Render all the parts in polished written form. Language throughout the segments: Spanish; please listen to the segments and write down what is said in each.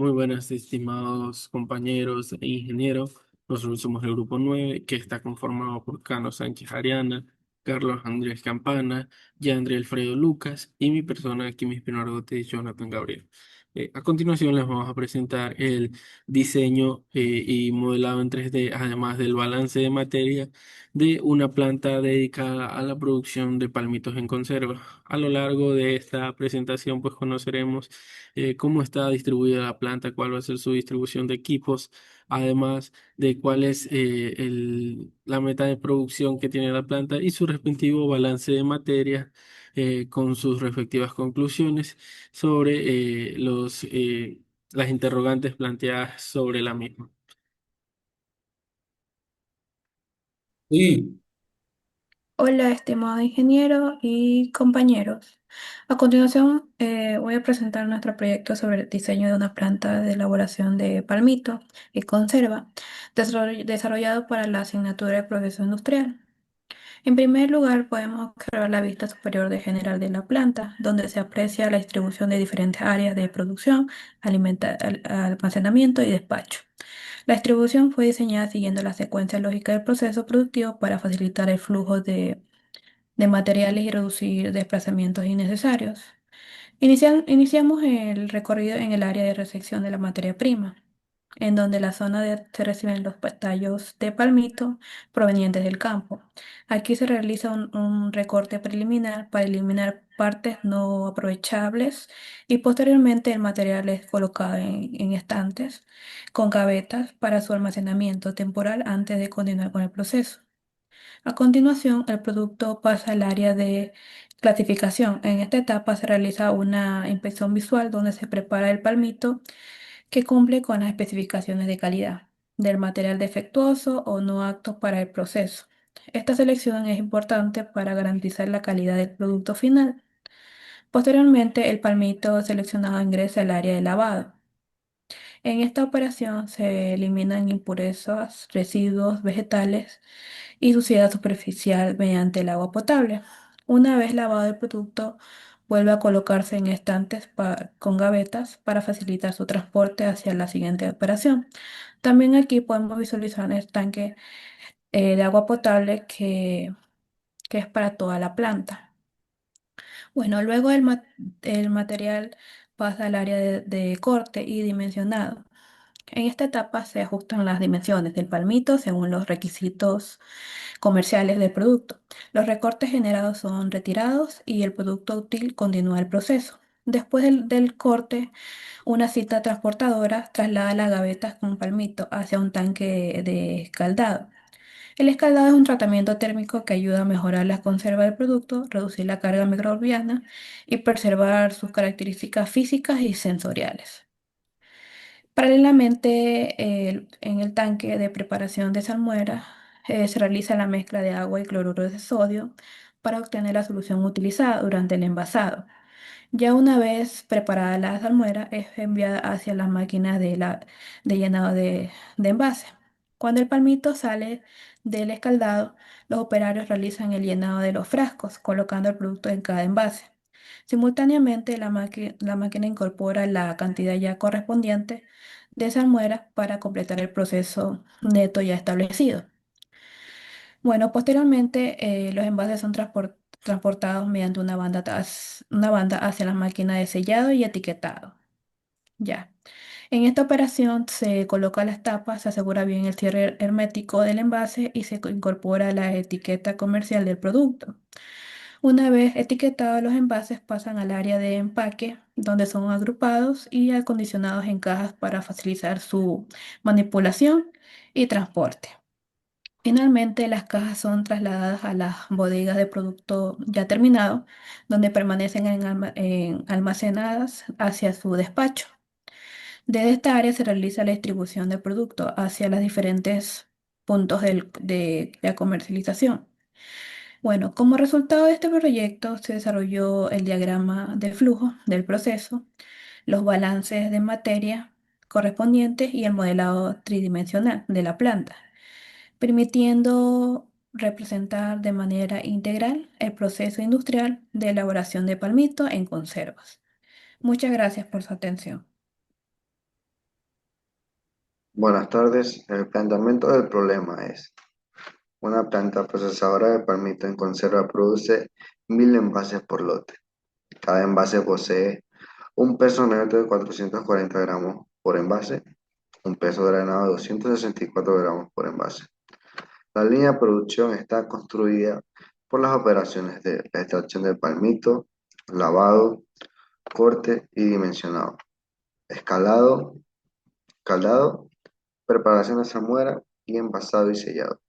Muy buenas, estimados compañeros e ingenieros. Nosotros somos el grupo 9, que está conformado por Carlos Sánchez Ariana, Carlos Andrés Campana, Yandri Alfredo Lucas y mi persona, Kimis Pinargote, Jonathan Gabriel. A continuación les vamos a presentar el diseño y modelado en 3D, además del balance de materia de una planta dedicada a la producción de palmitos en conserva. A lo largo de esta presentación, pues conoceremos cómo está distribuida la planta, cuál va a ser su distribución de equipos, además de cuál es la meta de producción que tiene la planta y su respectivo balance de materia con sus respectivas conclusiones sobre las interrogantes planteadas sobre la misma. Sí, Hola, estimado ingeniero y compañeros. A continuación, voy a presentar nuestro proyecto sobre el diseño de una planta de elaboración de palmito y conserva, desarrollado para la asignatura de proceso industrial. En primer lugar, podemos observar la vista superior de general de la planta, donde se aprecia la distribución de diferentes áreas de producción, almacenamiento y despacho. La distribución fue diseñada siguiendo la secuencia lógica del proceso productivo para facilitar el flujo de materiales y reducir desplazamientos innecesarios. Iniciamos el recorrido en el área de recepción de la materia prima, en donde la zona de se reciben los tallos de palmito provenientes del campo. Aquí se realiza un recorte preliminar para eliminar partes no aprovechables y posteriormente el material es colocado en estantes con gavetas para su almacenamiento temporal antes de continuar con el proceso. A continuación, el producto pasa al área de clasificación. En esta etapa se realiza una inspección visual donde se prepara el palmito que cumple con las especificaciones de calidad del material defectuoso o no apto para el proceso. Esta selección es importante para garantizar la calidad del producto final. Posteriormente, el palmito seleccionado ingresa al área de lavado. En esta operación se eliminan impurezas, residuos vegetales y suciedad superficial mediante el agua potable. Una vez lavado el producto, vuelve a colocarse en estantes con gavetas para facilitar su transporte hacia la siguiente operación. También aquí podemos visualizar un estanque de agua potable que es para toda la planta. Bueno, luego el material pasa al área de corte y dimensionado. En esta etapa se ajustan las dimensiones del palmito según los requisitos comerciales del producto. Los recortes generados son retirados y el producto útil continúa el proceso. Después del corte, una cita transportadora traslada las gavetas con palmito hacia un tanque de escaldado. El escaldado es un tratamiento térmico que ayuda a mejorar la conserva del producto, reducir la carga microbiana y preservar sus características físicas y sensoriales. Paralelamente, en el tanque de preparación de salmuera se realiza la mezcla de agua y cloruro de sodio para obtener la solución utilizada durante el envasado. Ya una vez preparada la salmuera, es enviada hacia las máquinas de llenado de envase. Cuando el palmito sale del escaldado, los operarios realizan el llenado de los frascos, colocando el producto en cada envase. Simultáneamente, la máquina incorpora la cantidad ya correspondiente de salmuera para completar el proceso neto ya establecido. Bueno, posteriormente los envases son transportados mediante una banda hacia la máquina de sellado y etiquetado. Ya. En esta operación se coloca las tapas, se asegura bien el cierre hermético del envase y se incorpora la etiqueta comercial del producto. Una vez etiquetados los envases pasan al área de empaque, donde son agrupados y acondicionados en cajas para facilitar su manipulación y transporte. Finalmente, las cajas son trasladadas a las bodegas de producto ya terminado, donde permanecen almacenadas hacia su despacho. Desde esta área se realiza la distribución del producto hacia los diferentes puntos de la comercialización. Bueno, como resultado de este proyecto se desarrolló el diagrama de flujo del proceso, los balances de materia correspondientes y el modelado tridimensional de la planta, permitiendo representar de manera integral el proceso industrial de elaboración de palmito en conservas. Muchas gracias por su atención. Buenas tardes. El planteamiento del problema es: una planta procesadora de palmito en conserva produce 1000 envases por lote. Cada envase posee un peso neto de 440 gramos por envase, un peso drenado de 264 gramos por envase. La línea de producción está construida por las operaciones de la extracción del palmito, lavado, corte y dimensionado, escalado, caldado, preparación de salmuera y envasado y sellado.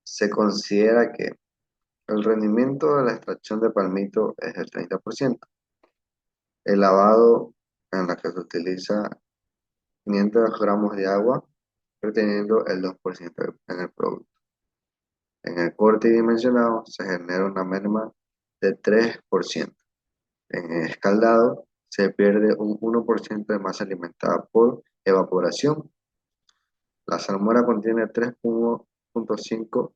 Se considera que el rendimiento de la extracción de palmito es del 30%. El lavado, en la que se utiliza 500 gramos de agua, reteniendo el 2% en el producto. En el corte y dimensionado se genera una merma de 3%. En el escaldado se pierde un 1% de masa alimentada por evaporación. La salmuera contiene 3,5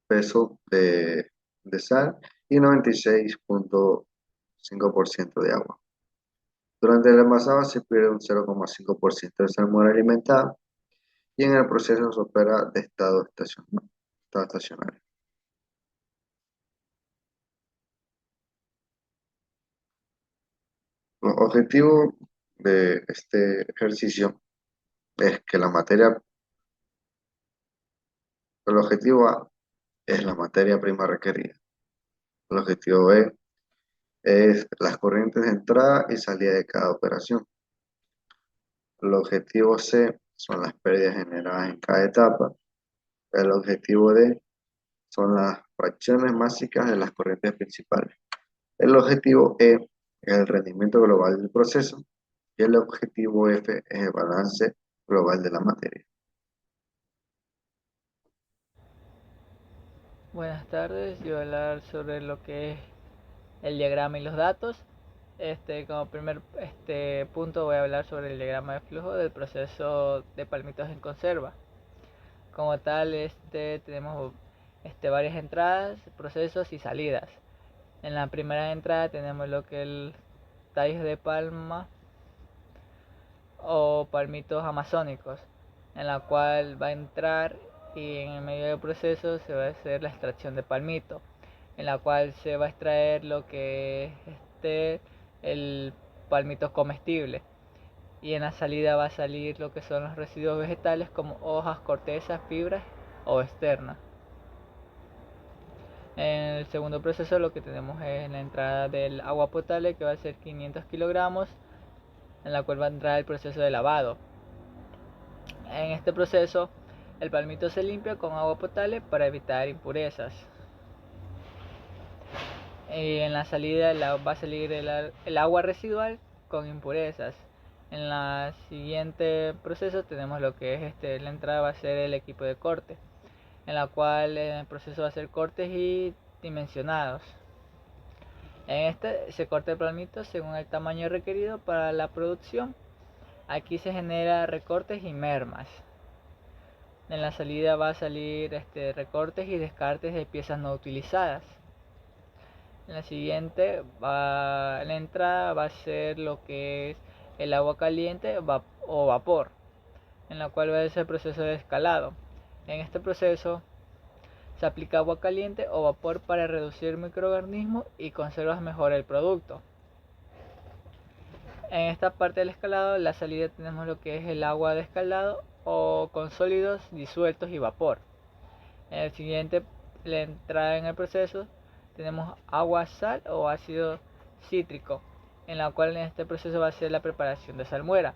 pesos de sal y 96,5% de agua. Durante el envasado se pierde un 0,5% de salmuera alimentada y en el proceso se opera de estado estacionario. Los objetivos de este ejercicio es que el objetivo A es la materia prima requerida. El objetivo B es las corrientes de entrada y salida de cada operación. El objetivo C son las pérdidas generadas en cada etapa. El objetivo D son las fracciones básicas de las corrientes principales. El objetivo E es el rendimiento global del proceso y el objetivo F es el balance global de la materia. Buenas tardes, yo voy a hablar sobre lo que es el diagrama y los datos. Como primer punto voy a hablar sobre el diagrama de flujo del proceso de palmitos en conserva. Como tal, tenemos varias entradas, procesos y salidas. En la primera entrada tenemos lo que es el tallos de palma o palmitos amazónicos, en la cual va a entrar y en el medio del proceso se va a hacer la extracción de palmito, en la cual se va a extraer lo que es el palmito comestible, y en la salida va a salir lo que son los residuos vegetales como hojas, cortezas, fibras o externas. En el segundo proceso lo que tenemos es la entrada del agua potable, que va a ser 500 kilogramos, en la cual va a entrar el proceso de lavado. En este proceso el palmito se limpia con agua potable para evitar impurezas. Y en la salida va a salir el agua residual con impurezas. En el siguiente proceso tenemos lo que es la entrada va a ser el equipo de corte, en la cual el proceso va a ser cortes y dimensionados. En este se corta el palmito según el tamaño requerido para la producción. Aquí se genera recortes y mermas. En la salida va a salir recortes y descartes de piezas no utilizadas. En la siguiente, la entrada va a ser lo que es el agua caliente o vapor, en la cual va a ser el proceso de escalado. En este proceso se aplica agua caliente o vapor para reducir microorganismos y conservas mejor el producto. En esta parte del escalado, la salida tenemos lo que es el agua de escaldado o con sólidos disueltos y vapor. En el siguiente, la entrada en el proceso, tenemos agua, sal o ácido cítrico, en la cual en este proceso va a ser la preparación de salmuera.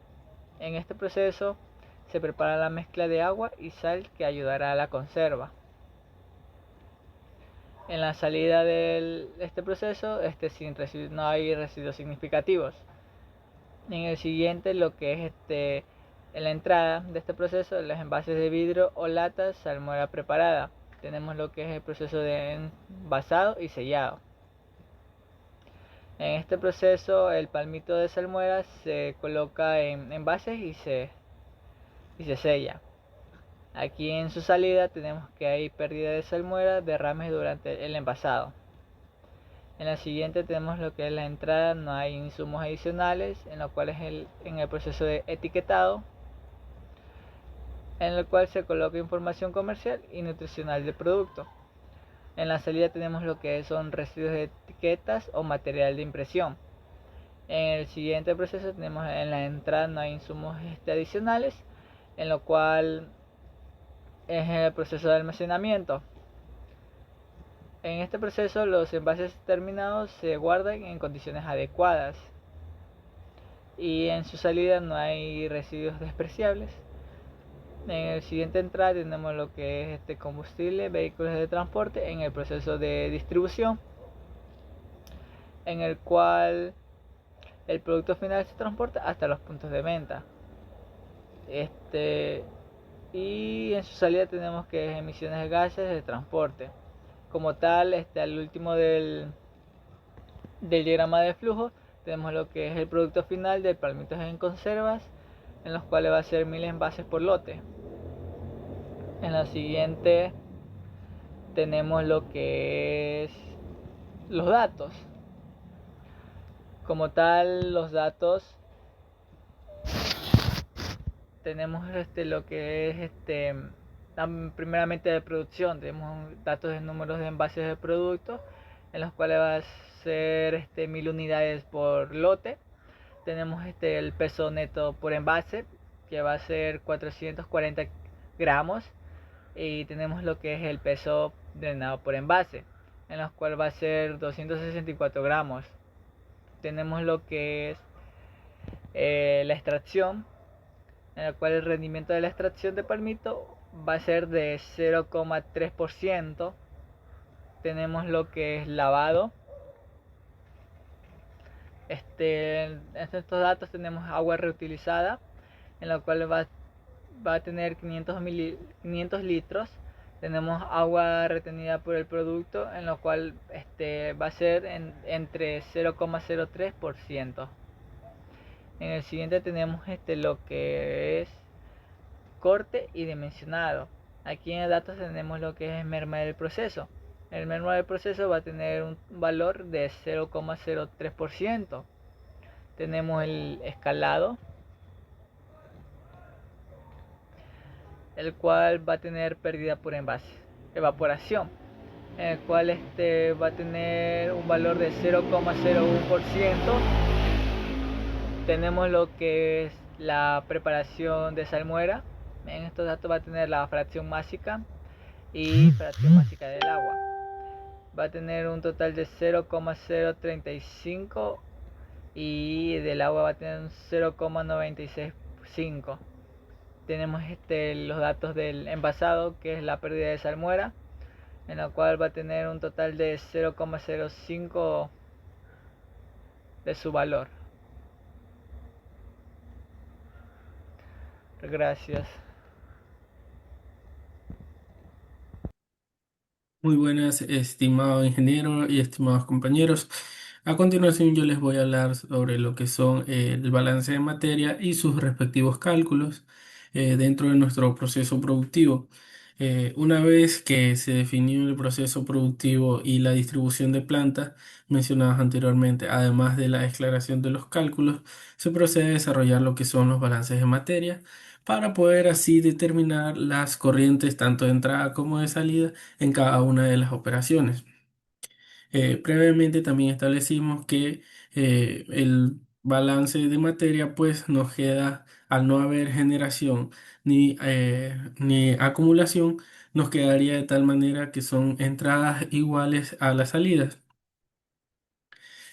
En este proceso se prepara la mezcla de agua y sal que ayudará a la conserva. En la salida de este proceso no hay residuos significativos. En el siguiente, lo que es en la entrada de este proceso, los envases de vidrio o latas, salmuera preparada. Tenemos lo que es el proceso de envasado y sellado. En este proceso el palmito de salmuera se coloca en envases y se sella. Aquí en su salida tenemos que hay pérdida de salmuera, derrames durante el envasado. En la siguiente tenemos lo que es la entrada, no hay insumos adicionales, en lo cual es en el proceso de etiquetado, en el cual se coloca información comercial y nutricional del producto. En la salida tenemos lo que son residuos de etiquetas o material de impresión. En el siguiente proceso tenemos en la entrada no hay insumos adicionales, en lo cual es el proceso de almacenamiento. En este proceso los envases terminados se guardan en condiciones adecuadas y en su salida no hay residuos despreciables. En el siguiente entrada tenemos lo que es combustible, vehículos de transporte en el proceso de distribución, en el cual el producto final se transporta hasta los puntos de venta. Y en su salida tenemos que es emisiones de gases de transporte. Como tal, al último del diagrama de flujo tenemos lo que es el producto final de palmitos en conservas, en los cuales va a ser 1000 envases por lote. En la siguiente tenemos lo que es los datos. Como tal, los datos tenemos lo que es primeramente de producción. Tenemos datos de números de envases de productos, en los cuales va a ser 1000 unidades por lote. Tenemos el peso neto por envase, que va a ser 440 gramos, y tenemos lo que es el peso drenado por envase, en los cuales va a ser 264 gramos. Tenemos lo que es la extracción, en la cual el rendimiento de la extracción de palmito va a ser de 0,3%. Tenemos lo que es lavado. En estos datos tenemos agua reutilizada, en la cual va a tener 500 litros. Tenemos agua retenida por el producto, en lo cual va a ser entre 0,03%. En el siguiente tenemos lo que es corte y dimensionado. Aquí en el datos tenemos lo que es merma del proceso. El merma del proceso va a tener un valor de 0,03%. Tenemos el escalado, el cual va a tener pérdida por envase, evaporación, en el cual va a tener un valor de 0,01%. Tenemos lo que es la preparación de salmuera. En estos datos va a tener la fracción másica y fracción másica del agua. Va a tener un total de 0,035 y del agua va a tener un 0,965. Tenemos los datos del envasado, que es la pérdida de salmuera, en la cual va a tener un total de 0,05 de su valor. Gracias. Muy buenas, estimado ingeniero y estimados compañeros. A continuación yo les voy a hablar sobre lo que son el balance de materia y sus respectivos cálculos dentro de nuestro proceso productivo. Una vez que se definió el proceso productivo y la distribución de plantas mencionadas anteriormente, además de la declaración de los cálculos, se procede a desarrollar lo que son los balances de materia para poder así determinar las corrientes tanto de entrada como de salida en cada una de las operaciones. Previamente también establecimos que el balance de materia pues nos queda, al no haber generación ni acumulación, nos quedaría de tal manera que son entradas iguales a las salidas.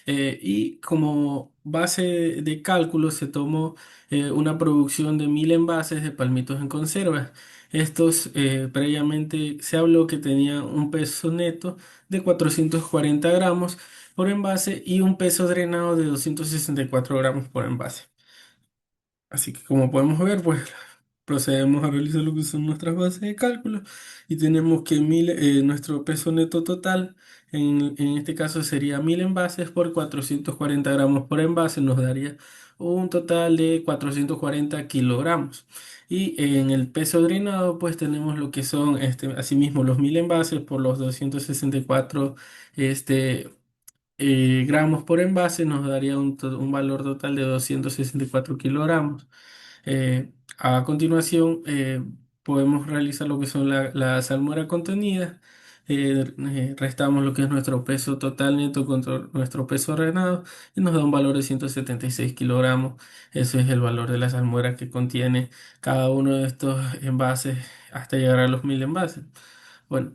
Y como base de cálculo se tomó una producción de 1000 envases de palmitos en conserva. Estos previamente se habló que tenían un peso neto de 440 gramos por envase y un peso drenado de 264 gramos por envase. Así que como podemos ver, pues procedemos a realizar lo que son nuestras bases de cálculo y tenemos que nuestro peso neto total, en este caso sería 1000 envases por 440 gramos por envase, nos daría un total de 440 kilogramos. Y en el peso drenado, pues tenemos lo que son, asimismo, los 1000 envases por los 264 este, gramos por envase, nos daría un valor total de 264 kilogramos. A continuación, podemos realizar lo que son la salmuera contenida. Restamos lo que es nuestro peso total neto contra nuestro peso renado y nos da un valor de 176 kilogramos. Ese es el valor de la salmuera que contiene cada uno de estos envases hasta llegar a los 1000 envases. Bueno,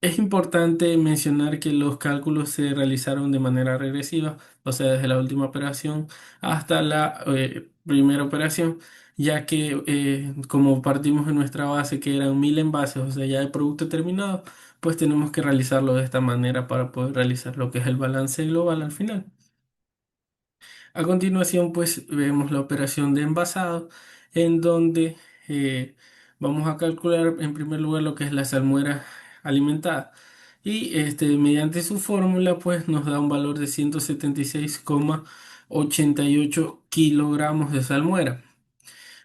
es importante mencionar que los cálculos se realizaron de manera regresiva, o sea, desde la última operación hasta la primera operación, ya que como partimos de nuestra base que eran 1000 envases, o sea, ya de producto terminado, pues tenemos que realizarlo de esta manera para poder realizar lo que es el balance global al final. A continuación, pues vemos la operación de envasado, en donde vamos a calcular en primer lugar lo que es la salmuera alimentada. Y mediante su fórmula, pues nos da un valor de 176,88 kilogramos de salmuera.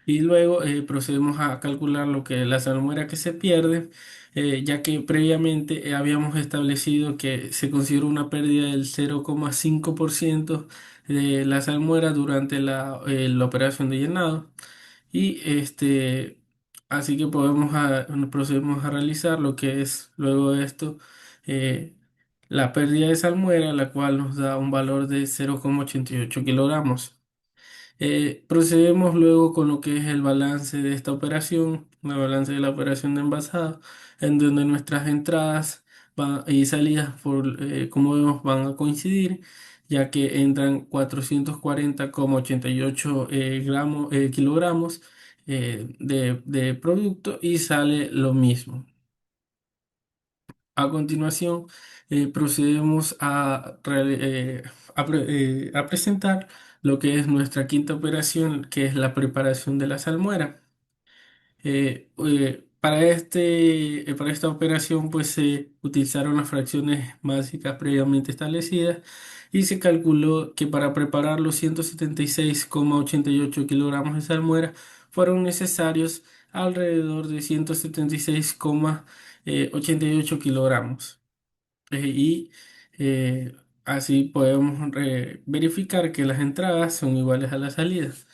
Y luego procedemos a calcular lo que es la salmuera que se pierde, ya que previamente habíamos establecido que se considera una pérdida del 0,5% de la salmuera durante la operación de llenado. Y así que procedemos a realizar lo que es luego de esto eh, la pérdida de salmuera, la cual nos da un valor de 0,88 kilogramos. Procedemos luego con lo que es el balance de esta operación, el balance de la operación de envasado, en donde nuestras entradas y salidas, como vemos, van a coincidir, ya que entran 440,88 kilogramos de producto y sale lo mismo. A continuación, procedemos a presentar lo que es nuestra quinta operación, que es la preparación de la salmuera. Para esta operación, pues se utilizaron las fracciones básicas previamente establecidas y se calculó que para preparar los 176,88 kilogramos de salmuera fueron necesarios alrededor de 176,88 kilogramos. Y así podemos verificar que las entradas son iguales a las salidas.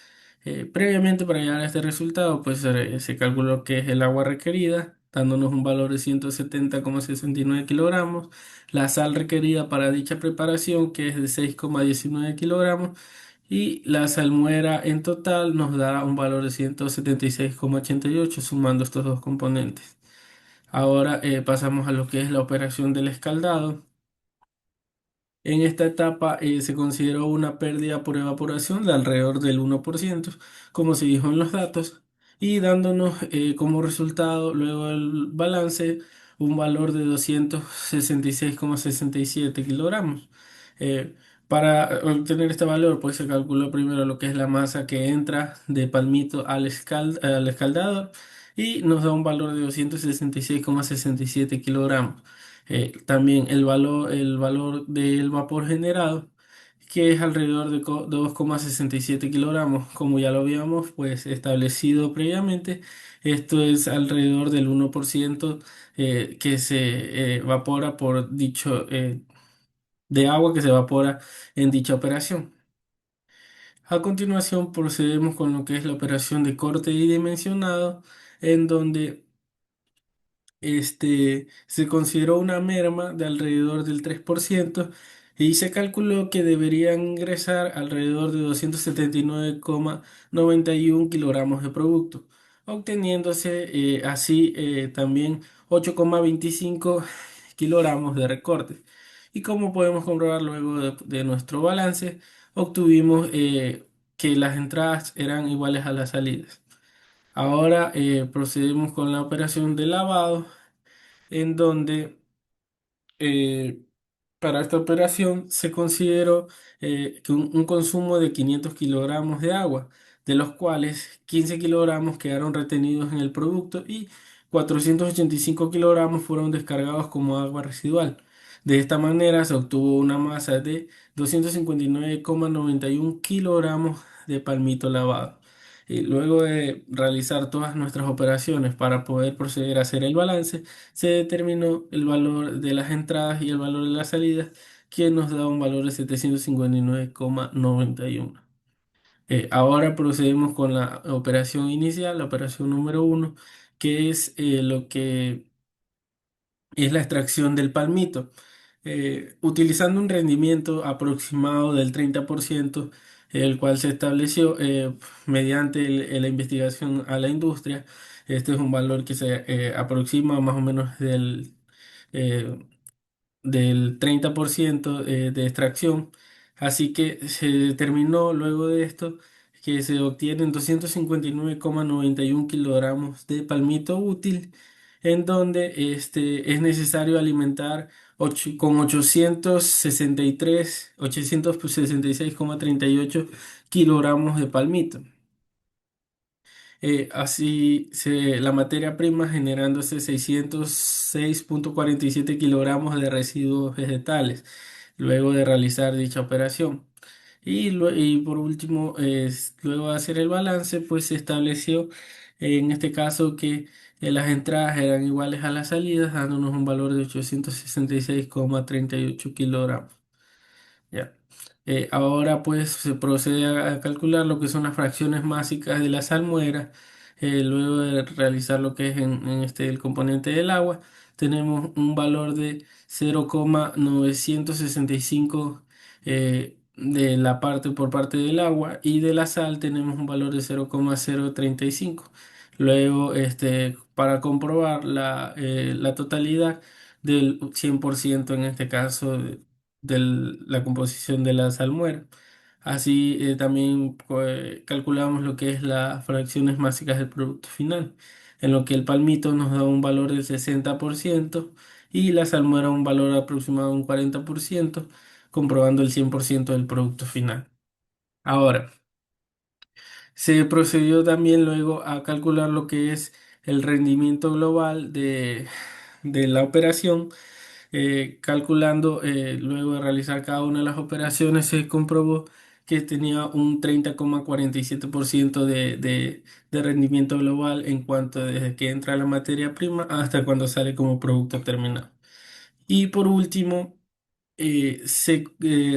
Previamente para llegar a este resultado, pues se calculó que es el agua requerida, dándonos un valor de 170,69 kilogramos, la sal requerida para dicha preparación, que es de 6,19 kilogramos, y la salmuera en total nos da un valor de 176,88 sumando estos dos componentes. Ahora pasamos a lo que es la operación del escaldado. En esta etapa se consideró una pérdida por evaporación de alrededor del 1%, como se dijo en los datos, y dándonos como resultado luego del balance un valor de 266,67 kilogramos. Eh, para obtener este valor, pues se calculó primero lo que es la masa que entra de palmito al escaldador y nos da un valor de 266,67 kilogramos. También el valor del vapor generado, que es alrededor de 2,67 kilogramos, como ya lo habíamos pues establecido previamente. Esto es alrededor del 1% que se evapora por de agua que se evapora en dicha operación. A continuación procedemos con lo que es la operación de corte y dimensionado, en donde se consideró una merma de alrededor del 3% y se calculó que deberían ingresar alrededor de 279,91 kilogramos de producto, obteniéndose así también 8,25 kilogramos de recorte. Y como podemos comprobar luego de nuestro balance, obtuvimos que las entradas eran iguales a las salidas. Ahora procedemos con la operación de lavado en donde eh, para esta operación se consideró que un consumo de 500 kilogramos de agua, de los cuales 15 kilogramos quedaron retenidos en el producto y 485 kilogramos fueron descargados como agua residual. De esta manera se obtuvo una masa de 259,91 kilogramos de palmito lavado. Y luego de realizar todas nuestras operaciones para poder proceder a hacer el balance, se determinó el valor de las entradas y el valor de las salidas, que nos da un valor de 759,91. Ahora procedemos con la operación inicial, la operación número uno, que es lo que es la extracción del palmito. Utilizando un rendimiento aproximado del 30%, el cual se estableció mediante la investigación a la industria. Este es un valor que se aproxima más o menos eh, del 30% de extracción. Así que se determinó luego de esto que se obtienen 259,91 kilogramos de palmito útil, en donde es necesario alimentar con 866,38 kilogramos de palmito. La materia prima generándose 606,47 kilogramos de residuos vegetales luego de realizar dicha operación. Y por último, luego de hacer el balance, pues se estableció en este caso que las entradas eran iguales a las salidas, dándonos un valor de 866,38 kilogramos. Ya. Ahora pues se procede a calcular lo que son las fracciones másicas de la salmuera. Luego de realizar lo que es el componente del agua, tenemos un valor de 0,965 de la parte por parte del agua, y de la sal tenemos un valor de 0,035. Luego, para comprobar la totalidad del 100% en este caso de la composición de la salmuera. Así también calculamos lo que es las fracciones básicas del producto final, en lo que el palmito nos da un valor del 60% y la salmuera un valor aproximado de un 40%, comprobando el 100% del producto final. Ahora, se procedió también luego a calcular lo que es el rendimiento global de la operación. Calculando, luego de realizar cada una de las operaciones, se comprobó que tenía un 30,47% de rendimiento global en cuanto desde que entra la materia prima hasta cuando sale como producto terminado. Y por último, se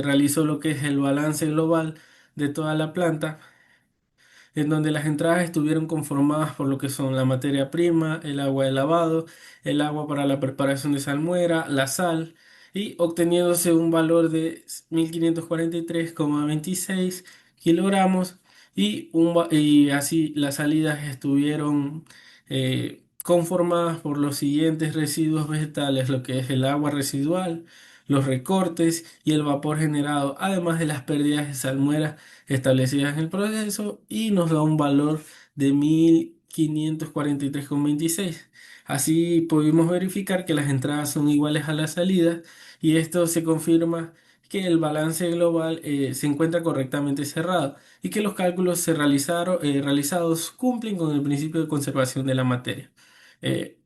realizó lo que es el balance global de toda la planta, en donde las entradas estuvieron conformadas por lo que son la materia prima, el agua de lavado, el agua para la preparación de salmuera, la sal, y obteniéndose un valor de 1543,26 kilogramos, y así las salidas estuvieron conformadas por los siguientes residuos vegetales, lo que es el agua residual, los recortes y el vapor generado, además de las pérdidas de salmuera establecidas en el proceso, y nos da un valor de 1543,26. Así pudimos verificar que las entradas son iguales a las salidas, y esto se confirma que el balance global se encuentra correctamente cerrado y que los cálculos realizados cumplen con el principio de conservación de la materia. Eh,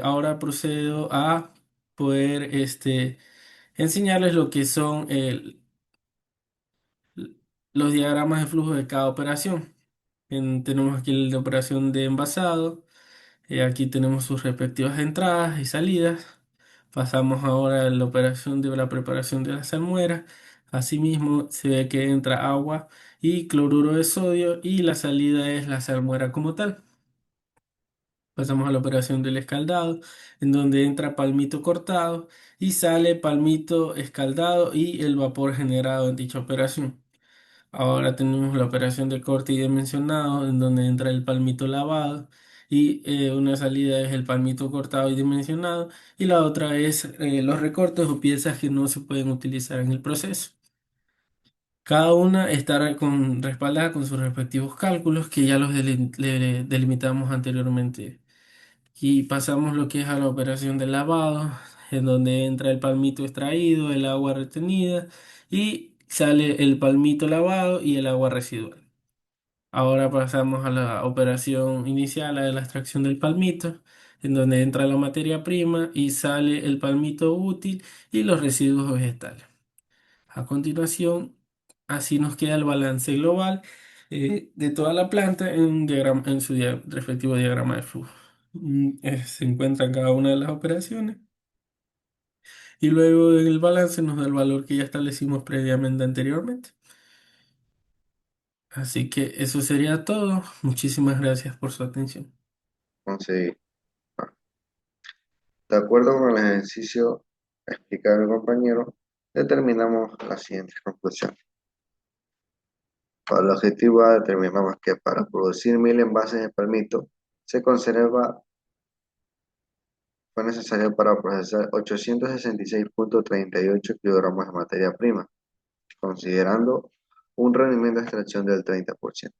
ahora procedo a poder enseñarles lo que son los diagramas de flujo de cada operación. Tenemos aquí el de operación de envasado. Aquí tenemos sus respectivas entradas y salidas. Pasamos ahora a la operación de la preparación de la salmuera. Asimismo, se ve que entra agua y cloruro de sodio, y la salida es la salmuera como tal. Pasamos a la operación del escaldado, en donde entra palmito cortado y sale palmito escaldado y el vapor generado en dicha operación. Ahora tenemos la operación de corte y dimensionado, en donde entra el palmito lavado, y una salida es el palmito cortado y dimensionado, y la otra es los recortes o piezas que no se pueden utilizar en el proceso. Cada una estará respaldada con sus respectivos cálculos, que ya los delimitamos anteriormente. Y pasamos lo que es a la operación de lavado, en donde entra el palmito extraído, el agua retenida, y sale el palmito lavado y el agua residual. Ahora pasamos a la operación inicial, la de la extracción del palmito, en donde entra la materia prima y sale el palmito útil y los residuos vegetales. A continuación, así nos queda el balance global de toda la planta en, en su respectivo diagrama de flujo. Se encuentran cada una de las operaciones Y luego en el balance nos da el valor que ya establecimos previamente anteriormente. Así que eso sería todo. Muchísimas gracias por su atención. Entonces, de acuerdo con el ejercicio explicado el compañero, determinamos las siguientes conclusiones. Para el objetivo A determinamos que para producir 1000 envases de palmito se conserva, fue necesario para procesar 866,38 kilogramos de materia prima, considerando un rendimiento de extracción del 30%.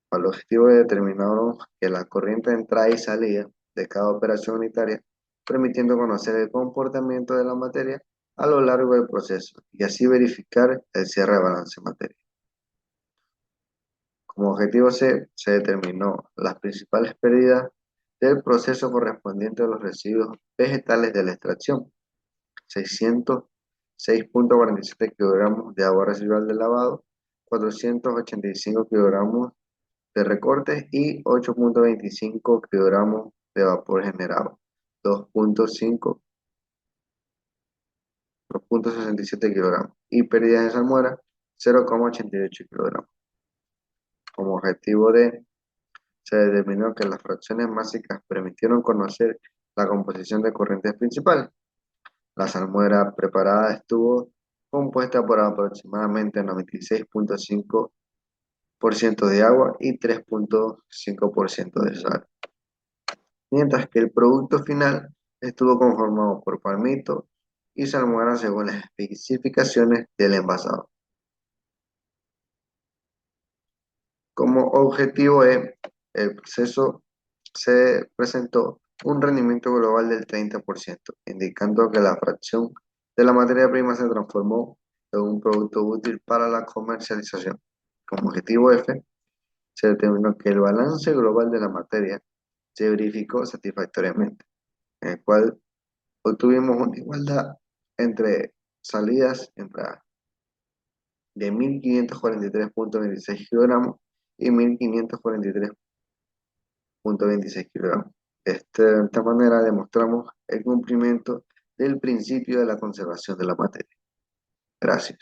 Para el objetivo B determinamos que la corriente de entrada y salida de cada operación unitaria, permitiendo conocer el comportamiento de la materia a lo largo del proceso y así verificar el cierre de balance de materia. Como objetivo C, se determinó las principales pérdidas del proceso correspondiente a los residuos vegetales de la extracción: 606,47 kilogramos de agua residual de lavado, 485 kilogramos de recortes y 8,25 kilogramos de vapor generado, 2,5, 2,67 kilogramos y pérdidas de salmuera, 0,88 kilogramos. Como objetivo D, se determinó que las fracciones máxicas permitieron conocer la composición de corrientes principales. La salmuera preparada estuvo compuesta por aproximadamente 96,5% de agua y 3,5% de sal, mientras que el producto final estuvo conformado por palmito y salmuera según las especificaciones del envasado. Como objetivo E, el proceso se presentó un rendimiento global del 30%, indicando que la fracción de la materia prima se transformó en un producto útil para la comercialización. Como objetivo F, se determinó que el balance global de la materia se verificó satisfactoriamente, en el cual obtuvimos una igualdad entre salidas y entradas de 1543,26 kilogramos y 1543,26 kilogramos. De esta manera demostramos el cumplimiento del principio de la conservación de la materia. Gracias.